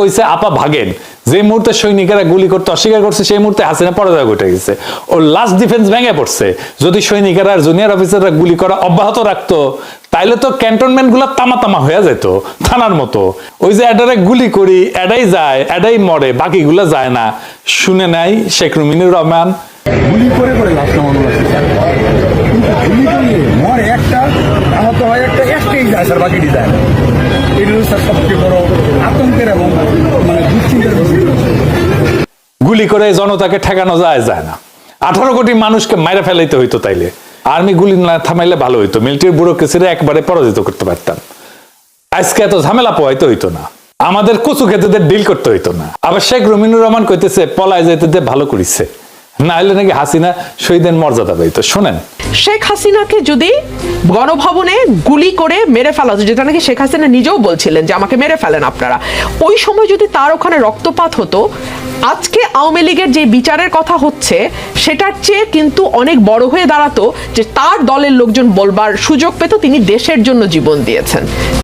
কইছে আপা ভাগেন, যে মুহূর্তে সৈনিকেরা গুলি করতে অস্বীকার করছে সেই মুহূর্তে হাসিনা পরাজয় ঘটে গেছে। ওর লাস্ট ডিফেন্স ভেঙে পড়ছে। যদি সৈনিকেরা আর জুনিয়র অফিসাররা গুলি করা অব্যাহত রাখতো তাইলে তো ক্যান্টনমেন্ট গুলা তামা তামা হয়ে যেত, থানার মতো। ওই যে এডারে গুলি করি, এডাই যায়, এডাই মরে, বাকিগুলা যায় না। শুনে নাই শেখ মুজিবুর রহমান গুলি করে করে লাশ নামানো লাগছে স্যার, কিন্তু গুলি করলে মরে একটা, আহত হয় একটা, একটাই যায় স্যার, বাকিটি যায় না। এটা স্যার সবচেয়ে বড় আতঙ্কের এবং মানে দুশ্চিন্তার বিষয়। গুলি করে জনতাকে ঠেকানো যায় না। 18 কোটি মানুষকে মাইরা ফেলাইতে হইতো, তাইলে আর্মি গুলি না থামাইলে ভালো হইতো, মিলিটারি ব্যুরোক্রেসিরা একবারে পরাজিত করতে পারতাম। আজকে এত ঝামেলা পোহাইতে হইতো না, আমাদের কচু খেতেদের ডিল করতে হইতো না। আবার শেখ মুজিবুর রহমান কইতেছে পলায় যেতে ভালো করিছে, না হলে নাকি হাসিনা শহীদের মর্যাদা পাইতো। শোনেন, শেখ হাসিনাকে যদি গণভবনে গুলি করে মেরে ফেলা হতো, যেটা নাকি শেখ হাসিনা নিজেও বলছিলেন যে আমাকে মেরে ফেলেন আপনারা, ওই সময় যদি তার ওখানে রক্তপাত হতো, আজকে আওয়ামী লীগের যে বিচারের কথা হচ্ছে সেটার চেয়ে কিন্তু অনেক বড় হয়ে দাঁড়াতো যে তার দলের লোকজন বলবার সুযোগ পেত তিনি দেশের জন্য জীবন দিয়েছেন।